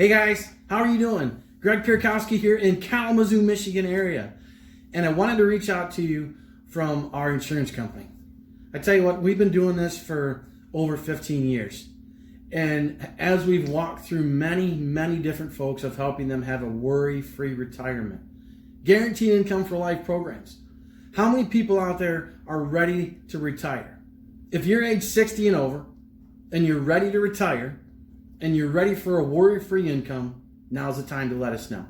Hey guys, how are you doing? Greg Piorkowski here in Kalamazoo, Michigan area. And I wanted to reach out to you from our insurance company. I tell you what, we've been doing this for over 15 years. And as we've walked through many different folks of helping them have a worry-free retirement, guaranteed income for life programs. How many people out there are ready to retire? If you're age 60 and over and you're ready to retire and you're ready for a worry-free income, now's the time to let us know.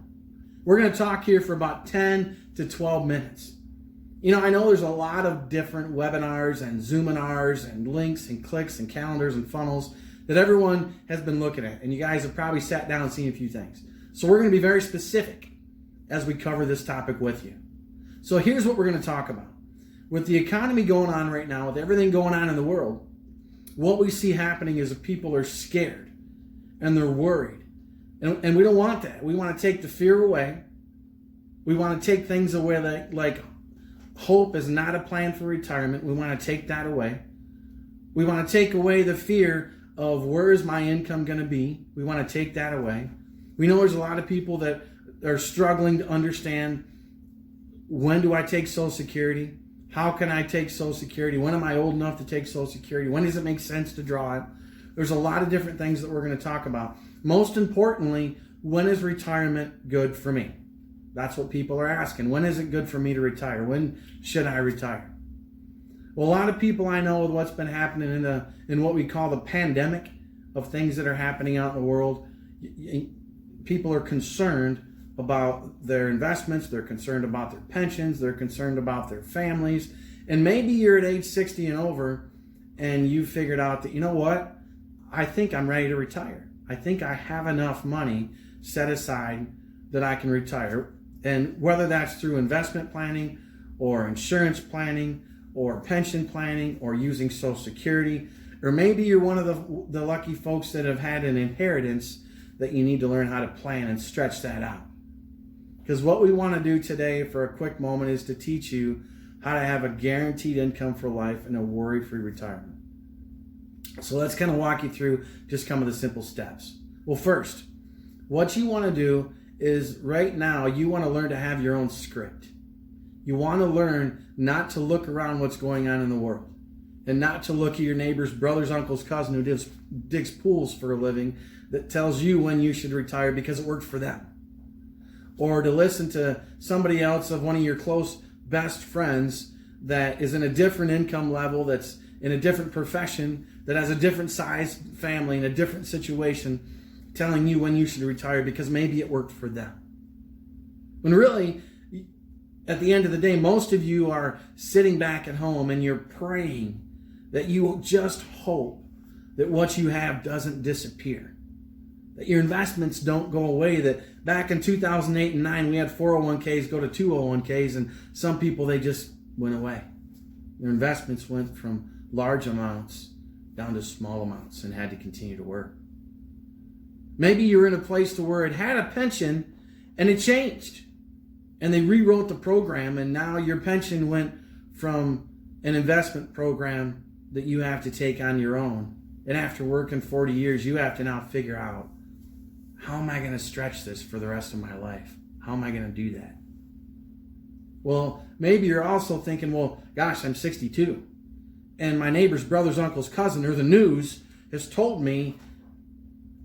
We're going to talk here for about 10 to 12 minutes. You know, I know there's a lot of different webinars and Zoominars and links and clicks and calendars and funnels that everyone has been looking at, and you guys have probably sat down and seen a few things. So we're going to be very specific as we cover this topic with you. So here's what we're going to talk about. With the economy going on right now, with everything going on in the world, what we see happening is that people are scared and they're worried. And we don't want that. We want to take the fear away. We want to take things away that, like hope is not a plan for retirement. We want to take that away. We want to take away the fear of where is my income going to be. We want to take that away. We know there's a lot of people that are struggling to understand, when do I take Social Security? How can I take Social Security? When am I old enough to take Social Security? When does it make sense to draw it? There's a lot of different things that we're going to talk about. Most importantly, when is retirement good for me? That's what people are asking. When is it good for me to retire? When should I retire? Well, a lot of people I know with what's been happening in what we call the pandemic of things that are happening out in the world, people are concerned about their investments, they're concerned about their pensions, they're concerned about their families, and maybe you're at age 60 and over and you figured out that, you know what, I think I'm ready to retire. I think I have enough money set aside that I can retire. And whether that's through investment planning or insurance planning or pension planning or using Social Security, or maybe you're one of the lucky folks that have had an inheritance that you need to learn how to plan and stretch that out. Because what we want to do today for a quick moment is to teach you how to have a guaranteed income for life and a worry-free retirement. So let's kind of walk you through just some of the simple steps. Well, first, what you want to do is right now you want to learn to have your own script. You want to learn not to look around what's going on in the world and not to look at your neighbor's brother's uncle's cousin who digs pools for a living that tells you when you should retire because it worked for them. Or to listen to somebody else of one of your close best friends that is in a different income level, that's in a different profession, that has a different size family in a different situation, telling you when you should retire because maybe it worked for them. When really, at the end of the day, most of you are sitting back at home and you're praying that you just hope that what you have doesn't disappear, that your investments don't go away, that back in 2008 and 9, we had 401ks go to 201ks, and some people, they just went away. Their investments went from large amounts down to small amounts and had to continue to work. Maybe you're in a place to where it had a pension and it changed. And they rewrote the program, and now your pension went from an investment program that you have to take on your own. And after working 40 years, you have to now figure out, how am I going to stretch this for the rest of my life? How am I going to do that? Well, maybe you're also thinking, well, gosh, I'm 62. And my neighbor's brother's uncle's cousin, or the news, has told me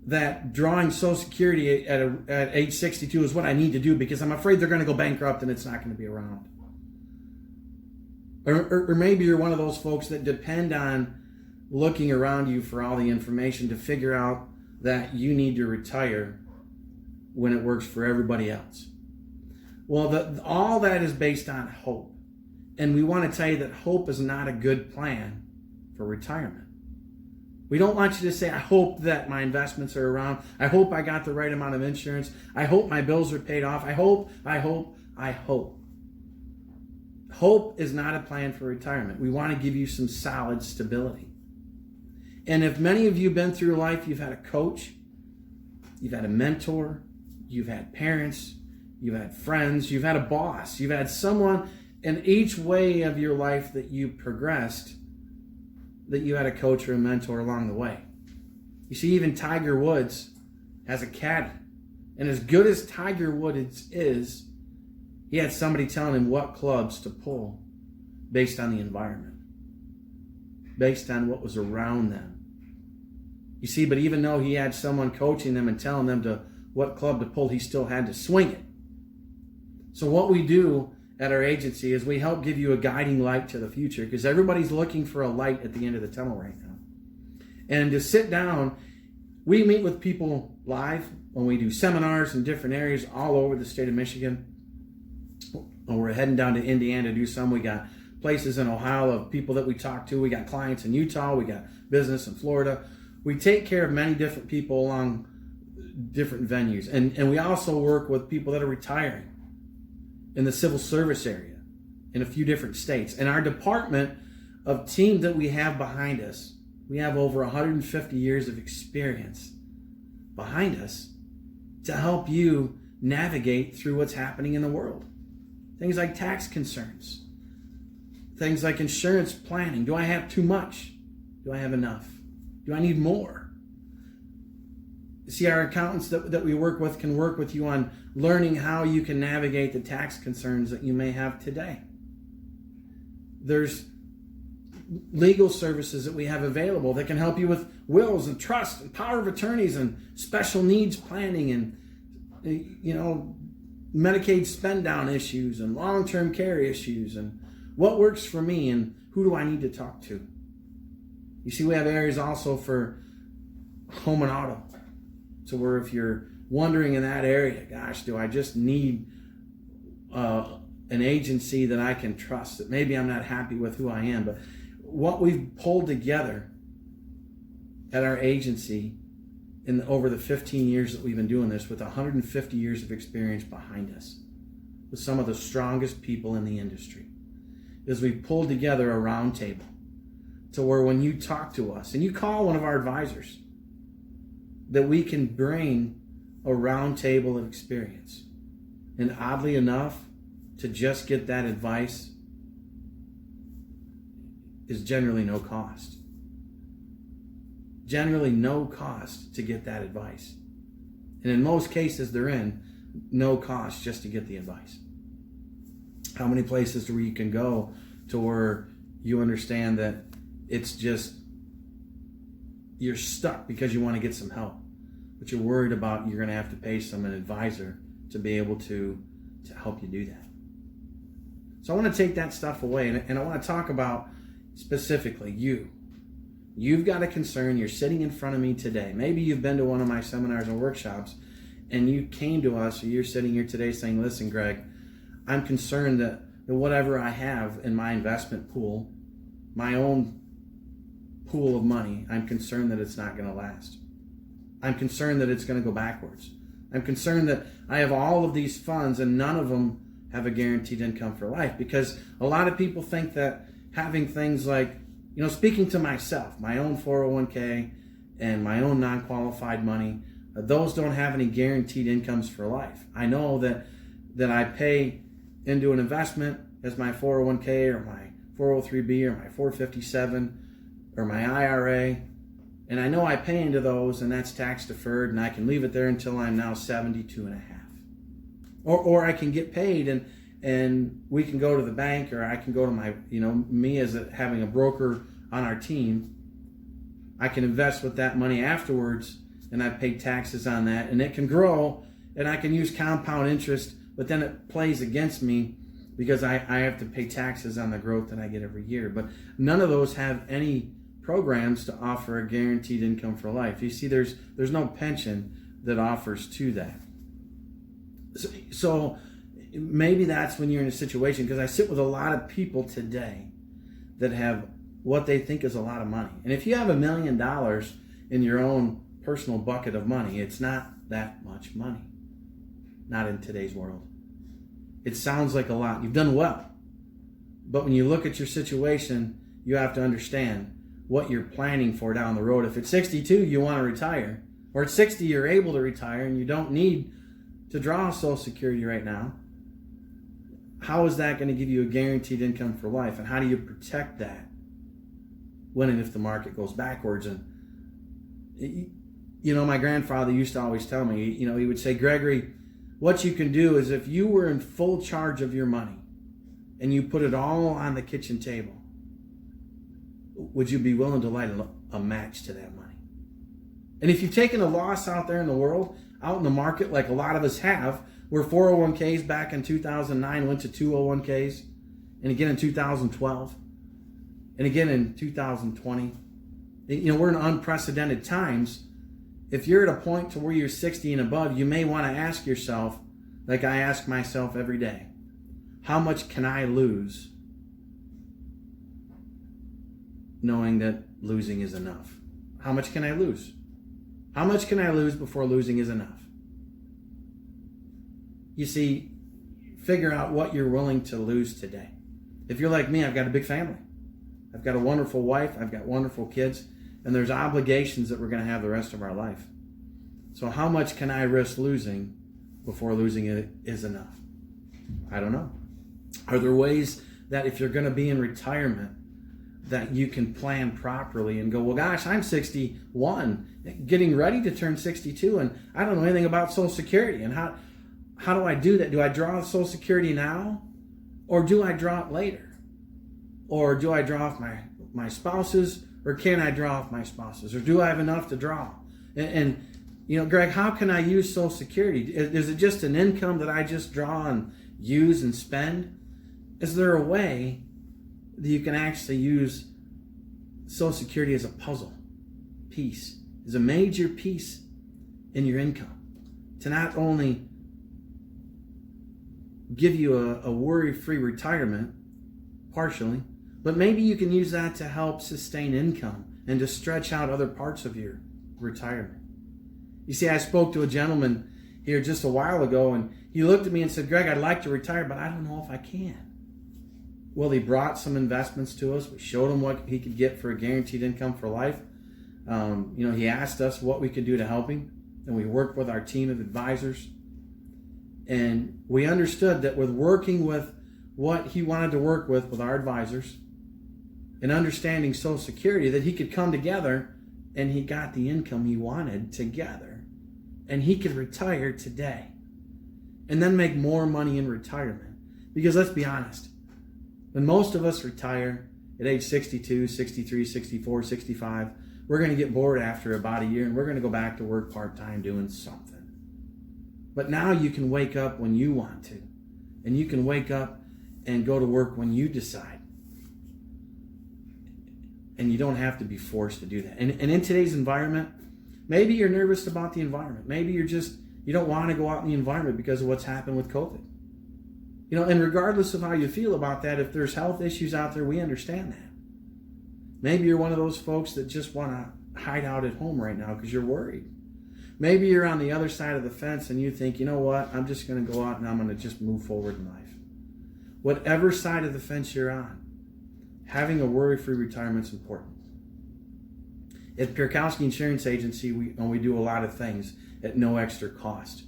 that drawing Social Security at age 62 is what I need to do because I'm afraid they're going to go bankrupt and it's not going to be around. Or maybe you're one of those folks that depend on looking around you for all the information to figure out that you need to retire when it works for everybody else. Well, all that is based on hope. And we want to tell you that hope is not a good plan for retirement. We don't want you to say, I hope that my investments are around. I hope I got the right amount of insurance. I hope my bills are paid off. I hope. Hope is not a plan for retirement. We want to give you some solid stability. And if many of you have been through life, you've had a coach, you've had a mentor, you've had parents, you've had friends, you've had a boss, you've had someone in each way of your life that you progressed, that you had a coach or a mentor along the way. You see, even Tiger Woods has a caddy. And as good as Tiger Woods is, he had somebody telling him what clubs to pull based on the environment, based on what was around them. You see, but even though he had someone coaching them and telling them to what club to pull, he still had to swing it. So what we do at our agency is we help give you a guiding light to the future, because everybody's looking for a light at the end of the tunnel right now. And to sit down, we meet with people live when we do seminars in different areas all over the state of Michigan. When we're heading down to Indiana to do some, we got places in Ohio of people that we talk to. We got clients in Utah. We got business in Florida. We take care of many different people along different venues. And we also work with people that are retiring in the civil service area in a few different states. And our department of team that we have behind us, we have over 150 years of experience behind us to help you navigate through what's happening in the world. Things like tax concerns, things like insurance planning. Do I have too much? Do I have enough? Do I need more? See, our accountants that we work with can work with you on learning how you can navigate the tax concerns that you may have today. There's legal services that we have available that can help you with wills and trust and power of attorneys and special needs planning and, Medicaid spend down issues and long-term care issues and what works for me and who do I need to talk to. You see, we have areas also for home and auto. So where if you're wondering in that area, gosh, do I just need an agency that I can trust, that maybe I'm not happy with who I am. But what we've pulled together at our agency over the 15 years that we've been doing this, with 150 years of experience behind us, with some of the strongest people in the industry, is we've pulled together a round table to where when you talk to us and you call one of our advisors, that we can bring a round table of experience. And oddly enough, to just get that advice is generally no cost. Generally no cost to get that advice. And in most cases they're in no cost just to get the advice. How many places where you can go to where you understand that it's just, you're stuck because you want to get some help, but you're worried about you're going to have to pay an advisor to be able to help you do that. So I want to take that stuff away, and I want to talk about specifically you. You've got a concern. You're sitting in front of me today. Maybe you've been to one of my seminars and workshops and you came to us, or you're sitting here today saying, listen, Greg, I'm concerned that whatever I have in my investment pool, my own pool of money, I'm concerned that it's not going to last. I'm concerned that it's going to go backwards. I'm concerned that I have all of these funds and none of them have a guaranteed income for life, because a lot of people think that having things like, speaking to myself, my own 401k and my own non-qualified money, those don't have any guaranteed incomes for life. I know that I pay into an investment as my 401k or my 403b or my 457 or my IRA, and I know I pay into those and that's tax deferred and I can leave it there until I'm now 72 and a half. Or I can get paid and we can go to the bank, or I can go to my, me as having a broker on our team, I can invest with that money afterwards and I pay taxes on that, and it can grow and I can use compound interest, but then it plays against me because I have to pay taxes on the growth that I get every year. But none of those have any programs to offer a guaranteed income for life. You see, there's no pension that offers to that. So maybe that's when you're in a situation, because I sit with a lot of people today that have what they think is a lot of money. And if you have $1 million in your own personal bucket of money, it's not that much money. Not in today's world. It sounds like a lot. You've done well. But when you look at your situation, you have to understand what you're planning for down the road. If at 62 you want to retire, or at 60 you're able to retire and you don't need to draw Social Security right now, how is that going to give you a guaranteed income for life? And how do you protect that when and if the market goes backwards? And My grandfather used to always tell me, he would say, Gregory, what you can do is if you were in full charge of your money and you put it all on the kitchen table, would you be willing to light a match to that money? And if you've taken a loss out there in the world, out in the market, like a lot of us have, where 401ks back in 2009 went to 201ks, and again in 2012, and again in 2020, we're in unprecedented times. If you're at a point to where you're 60 and above, you may want to ask yourself, like I ask myself every day, how much can I lose knowing that losing is enough? How much can I lose? How much can I lose before losing is enough? You see, figure out what you're willing to lose today. If you're like me, I've got a big family. I've got a wonderful wife. I've got wonderful kids. And there's obligations that we're going to have the rest of our life. So how much can I risk losing before losing it is enough? I don't know. Are there ways that if you're going to be in retirement that you can plan properly and go, well, gosh, I'm 61, getting ready to turn 62, and I don't know anything about Social Security. And how do I do that? Do I draw Social Security now? Or do I draw it later? Or do I draw off my spouse's? Or can I draw off my spouse's? Or do I have enough to draw? And Greg, how can I use Social Security? Is it just an income that I just draw and use and spend? Is there a way that you can actually use Social Security as a puzzle piece, as a major piece in your income, to not only give you a worry-free retirement, partially, but maybe you can use that to help sustain income and to stretch out other parts of your retirement. You see, I spoke to a gentleman here just a while ago, and he looked at me and said, Greg, I'd like to retire, but I don't know if I can. Well, he brought some investments to us. We showed him what he could get for a guaranteed income for life. He asked us what we could do to help him, and we worked with our team of advisors. And we understood that with working with what he wanted to work with our advisors, and understanding Social Security, that he could come together and he got the income he wanted together, and he could retire today and then make more money in retirement. Because let's be honest, when most of us retire at age 62, 63, 64, 65, we're going to get bored after about a year and we're going to go back to work part-time doing something. But now you can wake up when you want to, and you can wake up and go to work when you decide. And you don't have to be forced to do that. And in today's environment, maybe you're nervous about the environment. Maybe you don't want to go out in the environment because of what's happened with COVID. And regardless of how you feel about that, if there's health issues out there, we understand that. Maybe you're one of those folks that just want to hide out at home right now because you're worried. Maybe you're on the other side of the fence and you think, you know what, I'm just going to go out and I'm going to just move forward in life. Whatever side of the fence you're on, having a worry-free retirement is important. At Piorkowski Insurance Agency, we do a lot of things at no extra cost.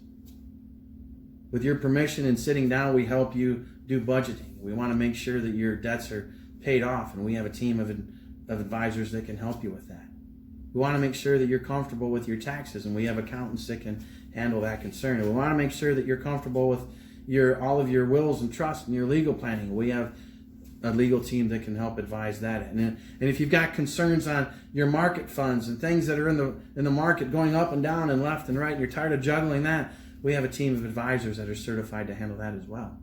With your permission and sitting down, we help you do budgeting. We want to make sure that your debts are paid off, and we have a team of advisors that can help you with that. We want to make sure that you're comfortable with your taxes, and we have accountants that can handle that concern. And we want to make sure that you're comfortable with all of your wills and trusts and your legal planning. We have a legal team that can help advise that. And if you've got concerns on your market funds and things that are in the market going up and down and left and right, and you're tired of juggling that, we have a team of advisors that are certified to handle that as well.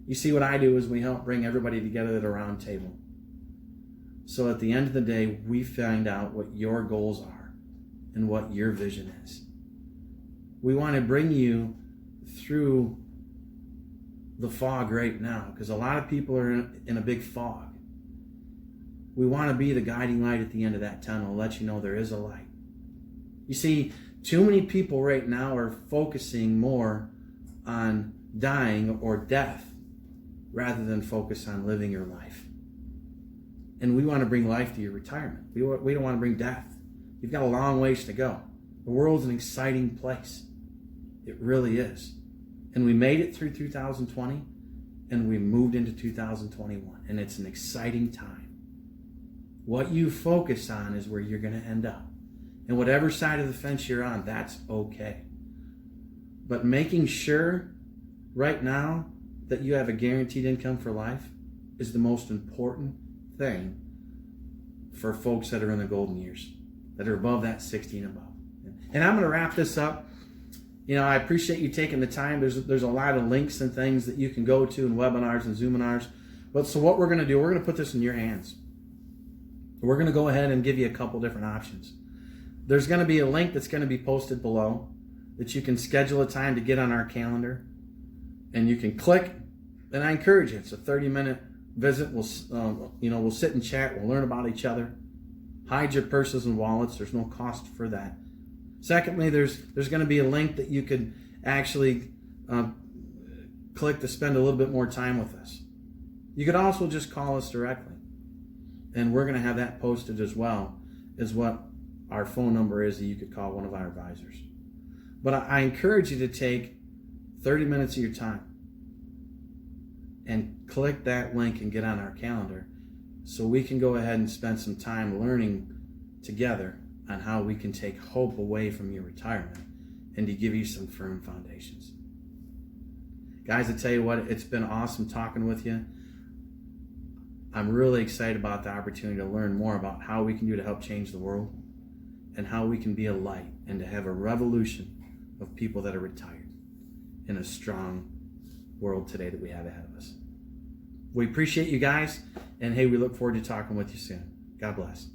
You see, what I do is we help bring everybody together at a round table. So at the end of the day, we find out what your goals are and what your vision is. We want to bring you through the fog right now, because a lot of people are in a big fog. We want to be the guiding light at the end of that tunnel, let you know there is a light. You see, too many people right now are focusing more on dying or death rather than focus on living your life. And we want to bring life to your retirement. We don't want to bring death. You've got a long ways to go. The world's an exciting place. It really is. And we made it through 2020, and we moved into 2021, and it's an exciting time. What you focus on is where you're going to end up. And whatever side of the fence you're on, that's okay. But making sure right now that you have a guaranteed income for life is the most important thing for folks that are in the golden years, that are above that 60 and above. And I'm going to wrap this up. I appreciate you taking the time. There's a lot of links and things that you can go to in webinars and Zoominars. But so what we're going to do, we're going to put this in your hands. We're going to go ahead and give you a couple different options. There's going to be a link that's going to be posted below that you can schedule a time to get on our calendar, and you can click. And I encourage you. It's a 30-minute visit. We'll sit and chat. We'll learn about each other. Hide your purses and wallets. There's no cost for that. Secondly, there's going to be a link that you could actually click to spend a little bit more time with us. You could also just call us directly, and we're going to have that posted as well as what our phone number is that you could call one of our advisors. But I encourage you to take 30 minutes of your time and click that link and get on our calendar so we can go ahead and spend some time learning together on how we can take hope away from your retirement and to give you some firm foundations. Guys, I tell you what, it's been awesome talking with you. I'm really excited about the opportunity to learn more about how we can do to help change the world and how we can be a light and to have a revolution of people that are retired in a strong world today that we have ahead of us. We appreciate you guys, and hey, we look forward to talking with you soon. God bless.